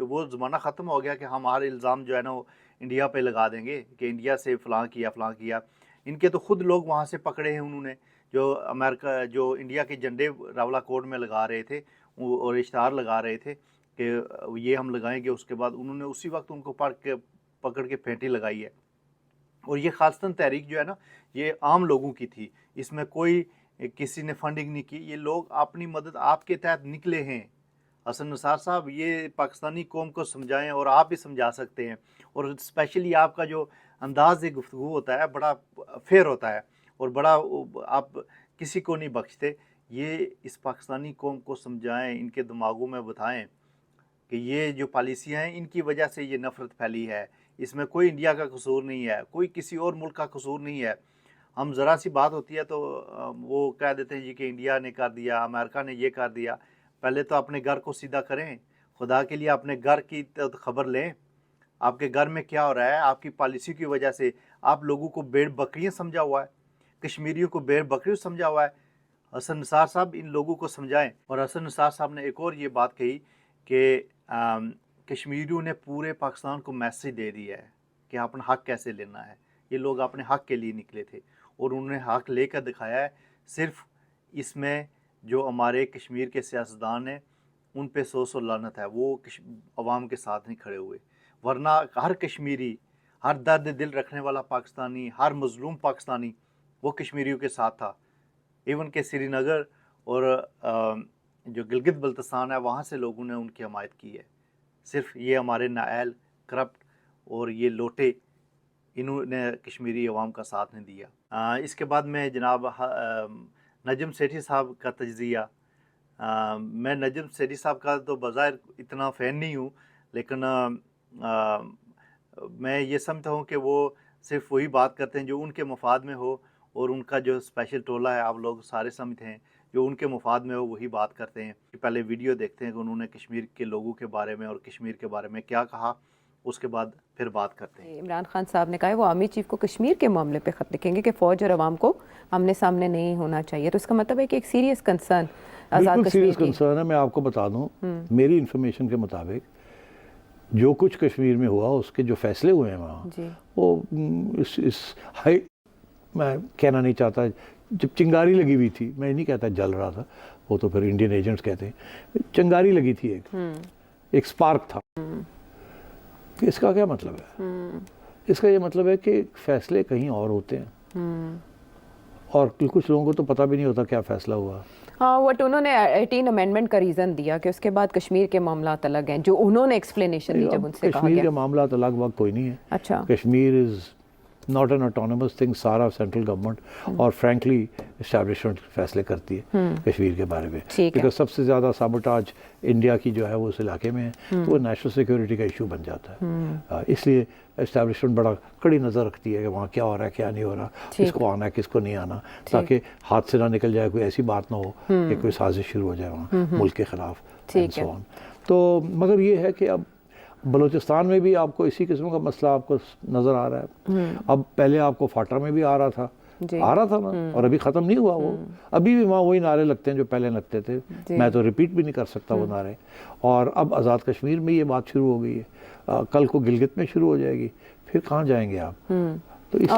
وہ زمانہ ختم ہو گیا کہ ہم ہر الزام جو ہے نا وہ انڈیا پہ لگا دیں گے کہ انڈیا سے فلاں کیا. ان کے تو خود لوگ وہاں سے پکڑے ہیں انہوں نے، جو امریکہ جو انڈیا کے جھنڈے راولہ کوٹ میں لگا رہے تھے اور اشتہار لگا رہے تھے کہ یہ ہم لگائیں گے، اس کے بعد انہوں نے اسی وقت ان کو پکڑ کے پھینٹی لگائی ہے. اور یہ خالصتاً تحریک جو ہے نا یہ عام لوگوں کی تھی، اس میں کوئی کسی نے فنڈنگ نہیں کی، یہ لوگ اپنی مدد آپ کے تحت نکلے ہیں. حسن نثار صاحب یہ پاکستانی قوم کو سمجھائیں، اور آپ بھی سمجھا سکتے ہیں، اور اسپیشلی آپ کا جو انداز گفتگو ہوتا ہے بڑا فیئر ہوتا ہے اور بڑا آپ کسی کو نہیں بخشتے. یہ اس پاکستانی قوم کو سمجھائیں، ان کے دماغوں میں بتائیں کہ یہ جو پالیسیاں ہیں ان کی وجہ سے یہ نفرت پھیلی ہے. اس میں کوئی انڈیا کا قصور نہیں ہے، کوئی کسی اور ملک کا قصور نہیں ہے. ہم ذرا سی بات ہوتی ہے تو وہ کہہ دیتے ہیں جی کہ انڈیا نے کر دیا، امریکہ نے یہ کر دیا. پہلے تو اپنے گھر کو سیدھا کریں، خدا کے لیے اپنے گھر کی خبر لیں. آپ کے گھر میں کیا ہو رہا ہے؟ آپ کی پالیسی کی وجہ سے آپ لوگوں کو بھیڑ بکریاں سمجھا ہوا ہے، کشمیریوں کو بھیڑ بکریوں سمجھا ہوا ہے. حسن نثار صاحب ان لوگوں کو سمجھائیں. اور حسن نثار صاحب نے ایک اور یہ بات کہی کہ کشمیریوں نے پورے پاکستان کو میسیج دے دیا ہے کہ اپنا حق کیسے لینا ہے. یہ لوگ اپنے حق کے لیے نکلے تھے اور انہوں نے حق لے کر دکھایا ہے. صرف اس میں جو ہمارے کشمیر کے سیاستدان ہیں ان پہ سو لعنت ہے، وہ عوام کے ساتھ نہیں کھڑے ہوئے. ورنہ ہر کشمیری، ہر درد دل رکھنے والا پاکستانی، ہر مظلوم پاکستانی وہ کشمیریوں کے ساتھ تھا. ایون کہ سری نگر اور جو گلگت بلتستان ہے وہاں سے لوگوں نے ان کی حمایت کی ہے. صرف یہ ہمارے نااہل، کرپٹ اور یہ لوٹے انہوں نے کشمیری عوام کا ساتھ نہیں دیا. اس کے بعد میں جناب نجم سیٹھی صاحب کا تجزیہ، میں نجم سیٹھی صاحب کا تو بظاہر اتنا فین نہیں ہوں، لیکن میں یہ سمجھتا ہوں کہ وہ صرف وہی بات کرتے ہیں جو ان کے مفاد میں ہو، اور ان کا جو اسپیشل ٹولہ ہے آپ لوگ سارے سمجھتے ہیں جو ان کے مفاد میں ہو وہی بات کرتے ہیں. پہلے ویڈیو دیکھتے ہیں کہ انہوں نے کشمیر کے لوگوں کے بارے میں اور کشمیر کے بارے میں کیا کہا، اس کے بعد پھر بات کرتے ہیں. عمران خان صاحب نے کہا وہ آرمی چیف کو کشمیر کے معاملے پہ خط لکھیں گے کہ فوج اور عوام کو آمنے سامنے نہیں ہونا چاہیے. تو اس کا مطلب ہے کہ ایک سیریس کنسرن آزاد بالکل کشمیر سیریس کنسرن ہے. میں آپ کو بتا دوں میری انفارمیشن کے مطابق جو کچھ کشمیر میں ہوا، اس کے جو فیصلے ہوئے ہیں وہاں، وہ اس میں کہنا نہیں چاہتا، جب چنگاری لگی ہوئی تھی، میں نہیں کہتا جل رہا تھا، وہ تو پھر انڈین ایجنٹس کہتے ہیں، چنگاری لگی تھی، ایک سپارک تھا. اس کا کیا مطلب ہے؟ اس کا یہ مطلب ہے کہ فیصلے کہیں اور ہوتے ہیں اور کچھ لوگوں کو تو پتہ بھی نہیں ہوتا کیا فیصلہ ہوا. ہاں، وٹ انہوں نے 18 امینڈمنٹ کا ریزن دیا کہ اس کے بعد کشمیر کے معاملات الگ ہیں، جو انہوں نے ایکسپلینیشن دی جب ان سے کہا گیا. کشمیر کے معاملات الگ وقت کوئی نہیں ہے. اچھا، Kashmir is not an autonomous thing. سارا سینٹرل گورنمنٹ اور فرینکلی اسٹیبلشمنٹ فیصلے کرتی ہے کشمیر کے بارے میں، بیکاز سب سے زیادہ سابوٹاج انڈیا کی جو ہے وہ اس علاقے میں ہے، تو وہ نیشنل سیکیورٹی کا ایشو بن جاتا ہے. اس لیے اسٹیبلشمنٹ بڑا کڑی نظر رکھتی ہے کہ وہاں کیا ہو رہا ہے، کیا نہیں ہو رہا، کس کو آنا ہے، کس کو نہیں آنا، تاکہ ہاتھ سے نہ نکل جائے، کوئی ایسی بات نہ ہو کہ کوئی سازش شروع ہو جائے وہاں ملک کے خلاف. تو مگر یہ ہے کہ اب بلوچستان میں بھی آپ کو اسی قسم کا مسئلہ آپ کو نظر آ رہا ہے. اب پہلے آپ کو فاٹا میں بھی آ رہا تھا نا، اور ابھی ختم نہیں ہوا. وہ ابھی بھی وہاں وہی نعرے لگتے ہیں جو پہلے لگتے تھے. میں تو ریپیٹ بھی نہیں کر سکتا وہ نعرے. اور اب آزاد کشمیر میں یہ بات شروع ہو گئی ہے، کل کو گلگت میں شروع ہو جائے گی، پھر کہاں جائیں گے آپ؟ تو اس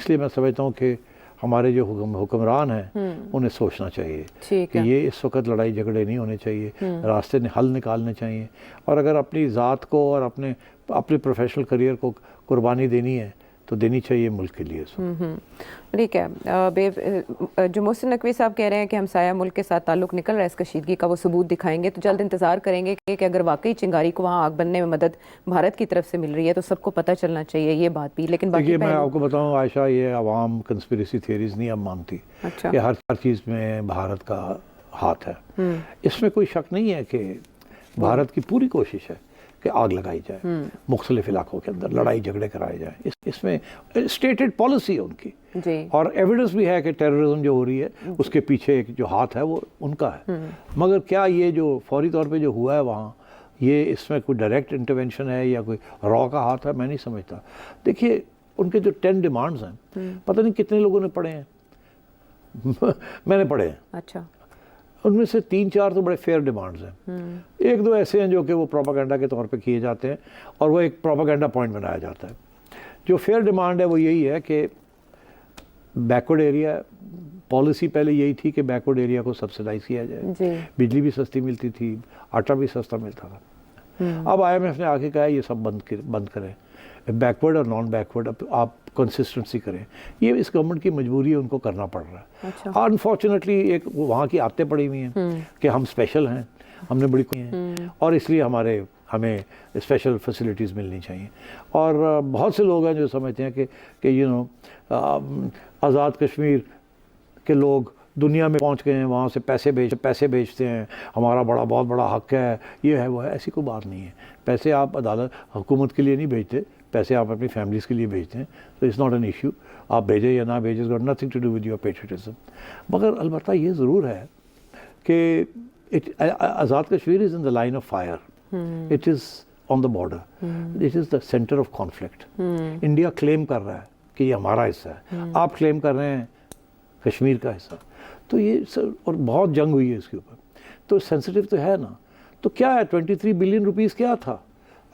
لیے میں سمجھتا ہوں کہ ہمارے جو حکمران ہیں انہیں سوچنا چاہیے کہ یہ اس وقت لڑائی جھگڑے نہیں ہونے چاہیے، راستے حل نکالنے چاہیے. اور اگر اپنی ذات کو اور اپنے پروفیشنل کریئر کو قربانی دینی ہے تو دینی چاہیے ملک کے لیے. ٹھیک ہے، جو محسن نقوی صاحب کہہ رہے ہیں کہ ہمسایہ ملک کے ساتھ تعلق نکل رہا ہے اس کشیدگی کا، وہ ثبوت دکھائیں گے. تو جلد انتظار کریں گے کہ اگر واقعی چنگاری کو وہاں آگ بننے میں مدد بھارت کی طرف سے مل رہی ہے تو سب کو پتہ چلنا چاہیے یہ بات بھی. لیکن دیکھیے میں آپ کو بتاؤں عائشہ، یہ عوام کنسپیریسی تھیریز نہیں اب مانتی کہ ہر چیز میں بھارت کا ہاتھ ہے. اس میں کوئی شک نہیں ہے کہ بھارت کی پوری کوشش ہے کہ آگ لگائی جائے، مختلف علاقوں کے اندر لڑائی جھگڑے کرائے جائیں. اس میں اسٹیٹڈ پالیسی ہے ان کی، اور ایویڈنس بھی ہے کہ ٹیررزم جو ہو رہی ہے اس کے پیچھے ایک جو ہاتھ ہے وہ ان کا ہے. مگر کیا یہ جو فوری طور پہ جو ہوا ہے وہاں، یہ اس میں کوئی ڈائریکٹ انٹرونشن ہے یا کوئی را کا ہاتھ ہے؟ میں نہیں سمجھتا. دیکھیے ان کے جو 10 ڈیمانڈز ہیں، پتہ نہیں کتنے لوگوں نے پڑھے ہیں. میں نے پڑھے ہیں. اچھا، ان میں سے 3-4 تو بڑے فیئر ڈیمانڈز ہیں. 1-2 ایسے ہیں جو کہ وہ پروپیگنڈا کے طور پہ کیے جاتے ہیں اور وہ ایک پروپیگنڈا پوائنٹ بنایا جاتا ہے. جو فیئر ڈیمانڈ ہے وہ یہی ہے کہ بیکورڈ ایریا پالیسی پہلے یہی تھی کہ بیکورڈ ایریا کو سبسڈائز کیا جائے. بجلی بھی سستی ملتی تھی, آٹا بھی سستا ملتا تھا. اب IMF نے آ کے کہا یہ سب بند کریں, بیکورڈ اور نان بیکورڈ آپ کنسسٹنسی کریں. یہ اس گورنمنٹ کی مجبوری ہے, ان کو کرنا پڑ رہا ہے. انفارچونیٹلی ایک وہاں کی عادتیں پڑی ہوئی ہیں کہ ہم اسپیشل ہیں, ہم نے بڑی کوئی ہیں اور اس لیے ہمیں اسپیشل فیسلٹیز ملنی چاہیے. اور بہت سے لوگ ہیں جو سمجھتے ہیں کہ آزاد کشمیر کے لوگ دنیا میں پہنچ گئے ہیں, وہاں سے پیسے بیچتے ہیں, ہمارا بہت بڑا حق ہے, یہ ہے وہ ہے. ایسی کوئی بات نہیں ہے. پیسے آپ عدالت حکومت کے لیے نہیں بھیجتے, پیسے آپ اپنی فیملیز کے لیے بھیجتے ہیں. تو اٹس ناٹ این ایشو, آپ بھیجیں یا نہ بھیجیں, got nothing to do with your patriotism. مگر البتہ یہ ضرور ہے کہ Azad Kashmir is in the line of fire, it is on the border, it is the centre of conflict. India claim کر رہا ہے کہ یہ ہمارا حصہ ہے, آپ کلیم کر رہے ہیں کشمیر کا حصہ. تو یہ اور بہت جنگ ہوئی ہے اس کے اوپر, تو سینسٹیو تو ہے نا. تو کیا ہے 23 بلین روپیز کیا تھا؟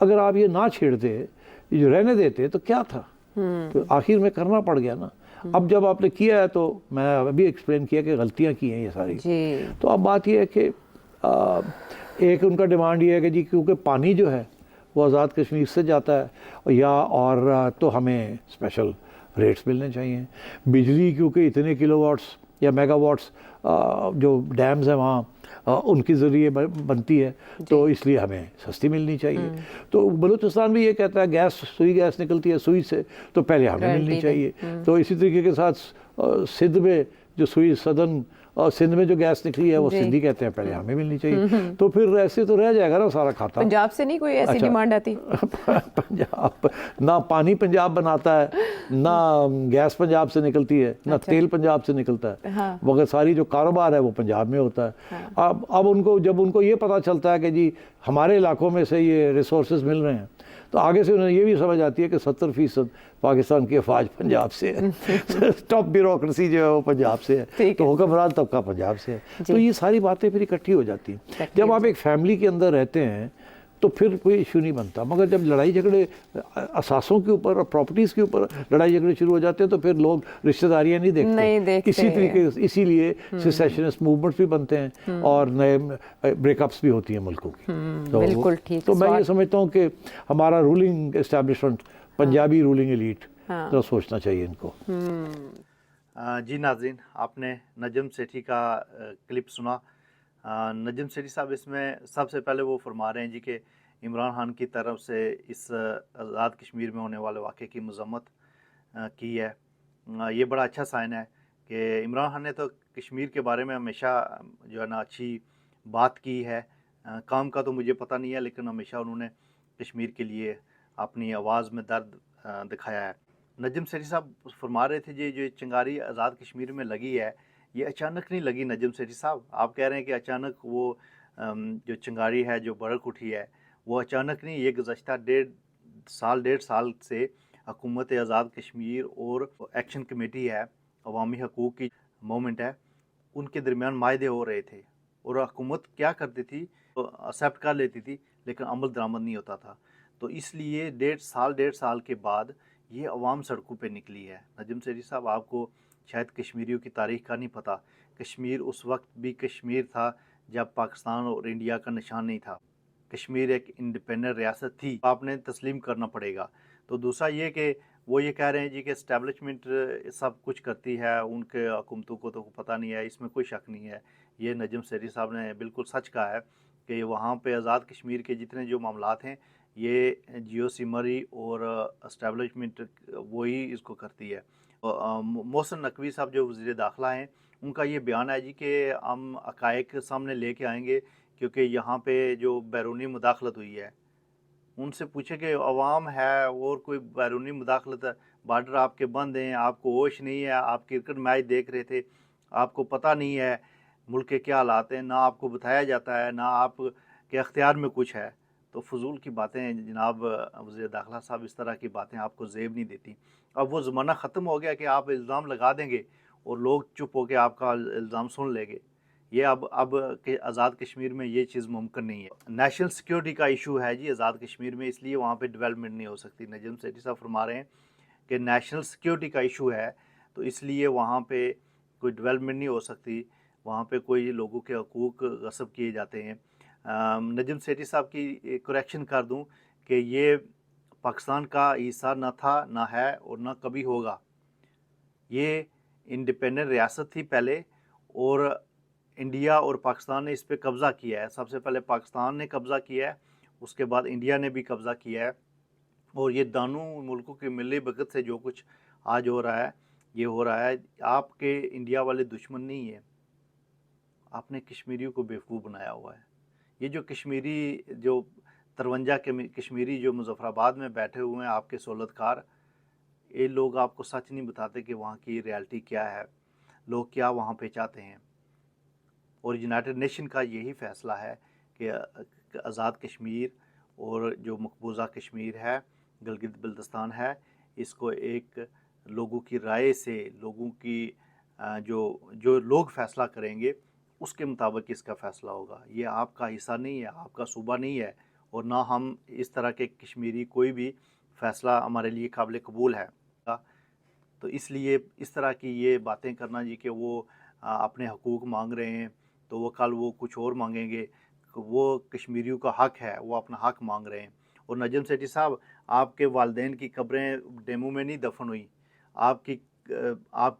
اگر آپ یہ نہ چھیڑتے, جو رہنے دیتے تو کیا تھا؟ تو آخر میں کرنا پڑ گیا نا. اب جب آپ نے کیا ہے تو میں ابھی ایکسپلین کیا کہ غلطیاں کی ہیں یہ ساری. تو اب بات یہ ہے کہ ایک ان کا ڈیمانڈ یہ ہے کہ جی کیونکہ پانی جو ہے وہ آزاد کشمیر سے جاتا ہے اور تو ہمیں اسپیشل ریٹس ملنے چاہیے. بجلی کیونکہ اتنے کلو واٹس یا میگا واٹس جو ڈیمز ہیں وہاں ان کے ذریعے بنتی ہے, تو اس لیے ہمیں سستی ملنی چاہیے. تو بلوچستان بھی یہ کہتا ہے سوئی گیس نکلتی ہے سوئی سے, تو پہلے ہمیں ملنی چاہیے. تو اسی طریقے کے ساتھ سندھ میں جو سوئی سدن اور سندھ میں جو گیس نکلی ہے وہ سندھی کہتے ہیں, پہلے ہمیں ملنی چاہیے. تو پھر ایسے تو رہ جائے گا نا سارا کھاتا. پنجاب سے نہیں کوئی ایسی ڈیمانڈ آتی؟ پنجاب نہ پانی پنجاب بناتا ہے, نہ گیس پنجاب سے نکلتی ہے, نہ تیل پنجاب سے نکلتا ہے, مگر ساری جو کاروبار ہے وہ پنجاب میں ہوتا ہے. اب جب ان کو یہ پتہ چلتا ہے کہ جی ہمارے علاقوں میں سے یہ ریسورسز مل رہے ہیں, تو آگے سے انہیں یہ بھی سمجھ آتی ہے کہ 70% پاکستان کی افواج پنجاب سے ہے, ٹاپ بیوروکریسی جو ہے وہ پنجاب سے ہے, تو حکمران طبقہ پنجاب سے ہے. تو یہ ساری باتیں پھر اکٹھی ہو جاتی ہیں. جب آپ ایک فیملی کے اندر رہتے ہیں تو پھر کوئی ایشو نہیں بنتا. مگر جب لڑائی جھگڑے اثاثوں کے اوپر اور پراپرٹیز کے اوپر لڑائی جھگڑے شروع ہو جاتے ہیں تو پھر لوگ رشتہ داریاں نہیں دیکھتے. اسی طریقے اسی لیے سیسیشنسٹ موومنٹس بھی بنتے ہیں اور نئے بریک اپس بھی ہوتی ہیں ملکوں کی. بالکل ٹھیک. تو میں یہ سمجھتا ہوں کہ ہمارا ruling establishment Punjabi ruling elite تو سوچنا چاہیے ان کو. جی ناظرین, آپ نے نجم سیٹھی کا کلپ سنا. نجم سیٹھی صاحب اس میں سب سے پہلے وہ فرما رہے ہیں جی کہ عمران خان کی طرف سے اس آزاد کشمیر میں ہونے والے واقعے کی مذمت کی ہے. یہ بڑا اچھا سائن ہے کہ عمران خان نے تو کشمیر کے بارے میں ہمیشہ جو ہے نا اچھی بات کی ہے. کام کا تو مجھے پتہ نہیں ہے, لیکن ہمیشہ انہوں نے کشمیر کے لیے اپنی آواز میں درد دکھایا ہے. نجم سیٹھی صاحب فرما رہے تھے جی جو چنگاری آزاد کشمیر میں لگی ہے یہ اچانک نہیں لگی. نجم سیٹھی صاحب آپ کہہ رہے ہیں کہ اچانک وہ جو چنگاری ہے جو بھڑک اٹھی ہے وہ اچانک نہیں, یہ گزشتہ 1.5 سال سے حکومت آزاد کشمیر اور ایکشن کمیٹی ہے, عوامی حقوق کی موومنٹ ہے, ان کے درمیان معاہدے ہو رہے تھے اور حکومت کیا کرتی تھی ایکسیپٹ کر لیتی تھی لیکن عمل درآمد نہیں ہوتا تھا. تو اس لیے 1.5 سال کے بعد یہ عوام سڑکوں پہ نکلی ہے. نجم سیٹھی صاحب آپ کو شاید کشمیریوں کی تاریخ کا نہیں پتہ. کشمیر اس وقت بھی کشمیر تھا جب پاکستان اور انڈیا کا نشان نہیں تھا. کشمیر ایک انڈیپینڈنٹ ریاست تھی, آپ نے تسلیم کرنا پڑے گا. تو دوسرا یہ کہ وہ یہ کہہ رہے ہیں جی کہ اسٹیبلشمنٹ سب کچھ کرتی ہے, ان کے حکومتوں کو تو پتہ نہیں ہے, اس میں کوئی شک نہیں ہے. یہ نجم سیٹھی صاحب نے بالکل سچ کہا ہے کہ وہاں پہ آزاد کشمیر کے جتنے جو معاملات ہیں یہ جیو سیمری اور اسٹیبلشمنٹ وہی اس کو کرتی ہے. محسن نقوی صاحب جو وزیر داخلہ ہیں ان کا یہ بیان ہے جی کہ ہم حقائق سامنے لے کے آئیں گے, کیونکہ یہاں پہ جو بیرونی مداخلت ہوئی ہے ان سے پوچھے کہ عوام ہے اور کوئی بیرونی مداخلت, بارڈر آپ کے بند ہیں, آپ کو ہوش نہیں ہے, آپ کرکٹ میچ دیکھ رہے تھے, آپ کو پتہ نہیں ہے ملک کے کیا حالات ہیں, نہ آپ کو بتایا جاتا ہے, نہ آپ کے اختیار میں کچھ ہے. تو فضول کی باتیں جناب وزیر داخلہ صاحب, اس طرح کی باتیں آپ کو زیب نہیں دیتی. اب وہ زمانہ ختم ہو گیا کہ آپ الزام لگا دیں گے اور لوگ چپ ہو کے آپ کا الزام سن لیں گے. یہ اب کہ آزاد کشمیر میں یہ چیز ممکن نہیں ہے. نیشنل سیکیورٹی کا ایشو ہے جی آزاد کشمیر میں, اس لیے وہاں پہ ڈیولپمنٹ نہیں ہو سکتی. نجم سیٹھی صاحب فرما رہے ہیں کہ نیشنل سیکیورٹی کا ایشو ہے, تو اس لیے وہاں پہ کوئی ڈیولپمنٹ نہیں ہو سکتی, وہاں پہ کوئی لوگوں کے حقوق غصب کیے جاتے ہیں. نجم سیٹھی صاحب کی کریکشن کر دوں کہ یہ پاکستان کا حصہ نہ تھا, نہ ہے, اور نہ کبھی ہوگا. یہ انڈیپینڈنٹ ریاست تھی پہلے, اور انڈیا اور پاکستان نے اس پہ قبضہ کیا ہے. سب سے پہلے پاکستان نے قبضہ کیا ہے, اس کے بعد انڈیا نے بھی قبضہ کیا ہے. اور یہ دونوں ملکوں کے ملی بھگت سے جو کچھ آج ہو رہا ہے, یہ ہو رہا ہے. آپ کے انڈیا والے دشمن نہیں ہیں, آپ نے کشمیریوں کو بیوقوف بنایا ہوا ہے. یہ جو کشمیری جو 53 کے کشمیری جو مظفر آباد میں بیٹھے ہوئے ہیں آپ کے سہولت کار, یہ لوگ آپ کو سچ نہیں بتاتے کہ وہاں کی ریالٹی کیا ہے, لوگ کیا وہاں پہ چاہتے ہیں. اور یونائٹڈ نیشن کا یہی فیصلہ ہے کہ آزاد کشمیر اور جو مقبوضہ کشمیر ہے, گلگت بلتستان ہے, اس کو ایک لوگوں کی رائے سے, لوگوں کی جو لوگ فیصلہ کریں گے اس کے مطابق اس کا فیصلہ ہوگا. یہ آپ کا حصہ نہیں ہے, آپ کا صوبہ نہیں ہے, اور نہ ہم اس طرح کے کشمیری کوئی بھی فیصلہ ہمارے لیے قابل قبول ہے. تو اس لیے اس طرح کی یہ باتیں کرنا جی کہ وہ اپنے حقوق مانگ رہے ہیں, تو وہ کل وہ کچھ اور مانگیں گے. وہ کشمیریوں کا حق ہے, وہ اپنا حق مانگ رہے ہیں. اور نجم سیٹھی صاحب, آپ کے والدین کی قبریں ڈیمو میں نہیں دفن ہوئی, آپ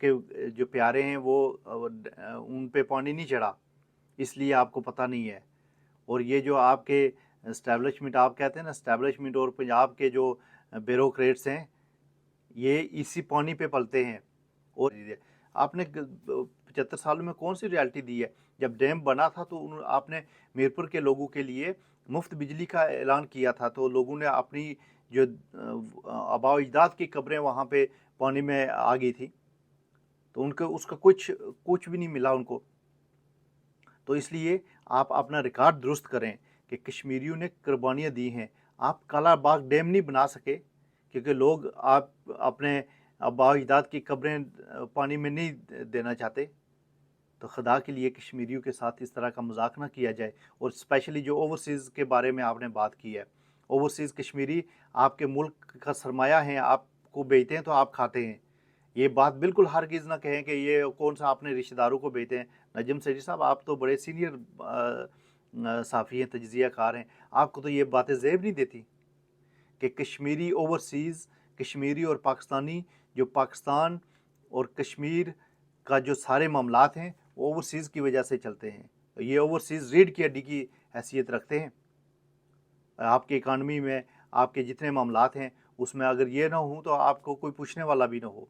کے جو پیارے ہیں وہ ان پہ پانی نہیں چڑھا, اس لیے آپ کو پتہ نہیں ہے. اور یہ جو آپ کے اسٹیبلشمنٹ, آپ کہتے ہیں نا اسٹیبلشمنٹ, اور پنجاب کے جو بیوروکریٹس ہیں, یہ اسی پانی پہ پلتے ہیں. اور آپ نے 75 سالوں میں کون سی ریالٹی دی ہے؟ جب ڈیم بنا تھا تو آپ نے میرپور کے لوگوں کے لیے مفت بجلی کا اعلان کیا تھا, تو لوگوں نے اپنی جو آباء و اجداد کی قبریں وہاں پہ پانی میں آ گئی تھی, تو ان کو اس کا کچھ بھی نہیں ملا ان کو. تو اس لیے آپ اپنا ریکارڈ درست کریں کہ کشمیریوں نے قربانیاں دی ہیں. آپ کالا باغ ڈیم نہیں بنا سکے کیونکہ لوگ آپ اپنے آباء و اجداد کی قبریں پانی میں نہیں دینا چاہتے. تو خدا کے لیے کشمیریوں کے ساتھ اس طرح کا مذاق نہ کیا جائے. اور اسپیشلی جو اوورسیز کے بارے میں آپ نے بات کی ہے, اوورسیز کشمیری آپ کے ملک کا سرمایہ ہیں, آپ کو بیچتے ہیں تو آپ کھاتے ہیں. یہ بات بالکل ہرگز نہ کہیں کہ یہ کون سا اپنے رشتہ داروں کو بیچتے ہیں. نجم سیٹھی صاحب, آپ تو بڑے سینئر صحافی ہیں, تجزیہ کار ہیں, آپ کو تو یہ باتیں زیب نہیں دیتی کہ کشمیری اوورسیز, کشمیری اور پاکستانی, جو پاکستان اور کشمیر کا جو سارے معاملات ہیں وہ اوورسیز کی وجہ سے چلتے ہیں. یہ اوورسیز ریڑھ کی ہڈی کی حیثیت رکھتے ہیں. آپ کی اکانومی میں آپ کے جتنے معاملات ہیں اس میں اگر یہ نہ ہوں تو آپ کو کوئی پوچھنے والا بھی نہ ہو.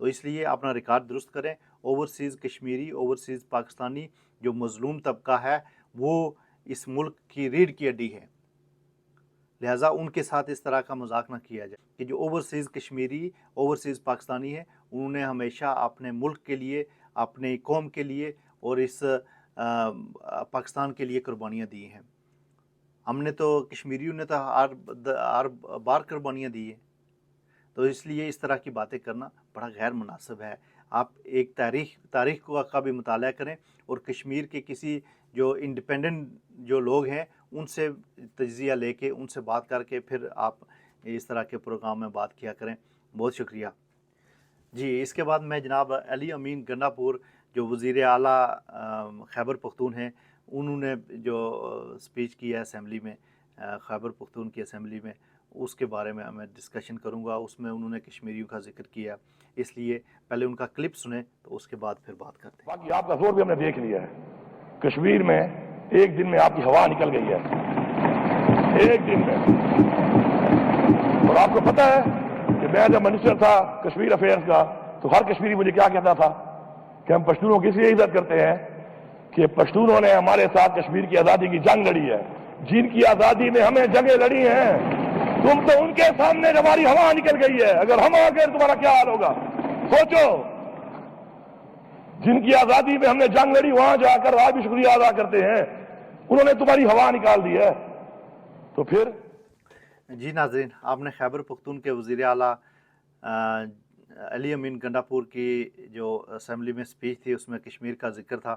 تو اس لیے اپنا ریکارڈ درست کریں. اوورسیز کشمیری, اوورسیز پاکستانی جو مظلوم طبقہ ہے وہ اس ملک کی ریڑھ کی ہڈی ہے, لہٰذا ان کے ساتھ اس طرح کا مذاق نہ کیا جائے. کہ جو اوورسیز کشمیری, اوورسیز پاکستانی ہیں, انہوں نے ہمیشہ اپنے ملک کے لیے, اپنے قوم کے لیے اور اس پاکستان کے لیے قربانیاں دی ہیں. ہم نے تو, کشمیریوں نے تو ہر بار قربانیاں دی ہیں. تو اس لیے اس طرح کی باتیں کرنا بڑا غیر مناسب ہے. آپ ایک تاریخ کا بھی مطالعہ کریں, اور کشمیر کے کسی جو انڈیپینڈنٹ جو لوگ ہیں ان سے تجزیہ لے کے, ان سے بات کر کے پھر آپ اس طرح کے پروگرام میں بات کیا کریں. بہت شکریہ جی. اس کے بعد میں جناب علی امین گنڈا پور جو وزیر اعلیٰ خیبر پختون ہیں, انہوں نے جو سپیچ کی ہے اسمبلی میں, خیبر پختون کی اسمبلی میں, اس کے بارے میں میں ڈسکشن کروں گا. اس میں انہوں نے کشمیریوں کا ذکر کیا, اس لیے پہلے ان کا کلپ سنیں تو اس کے بعد پھر بات کرتے ہیں. باقی آپ کا زور بھی ہم نے دیکھ لیا ہے. کشمیر میں ایک دن میں آپ کی ہوا نکل گئی ہے, ایک دن میں. اور آپ کو پتہ ہے کہ میں جب منسٹر تھا کشمیر افیئرز کا تو ہر کشمیری مجھے کیا کہتا تھا کہ ہم پشتونوں کی اس لیے عزت کرتے ہیں کہ پشتونوں نے ہمارے ساتھ کشمیر کی آزادی کی جنگ لڑی ہے. جن کی آزادی میں ہمیں جنگیں لڑی ہیں, تم تو ان کے سامنے ہماری ہوا نکل گئی ہے. اگر ہم آ گئے تمہارا کیا حال ہوگا سوچو. جن کی آزادی میں ہم نے جنگ لڑی وہاں جا کر آج بھی شکریہ ادا کرتے ہیں, انہوں نے تمہاری ہوا نکال دی ہے. تو پھر جی ناظرین, آپ نے خیبر پختون کے وزیر اعلیٰ علی امین گنڈا پور کی جو اسمبلی میں سپیچ تھی اس میں کشمیر کا ذکر تھا.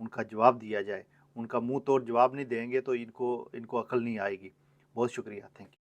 ان کا جواب دیا جائے. ان کا منہ توڑ جواب نہیں دیں گے تو ان کو عقل نہیں آئے گی. بہت شکریہ. Thank you.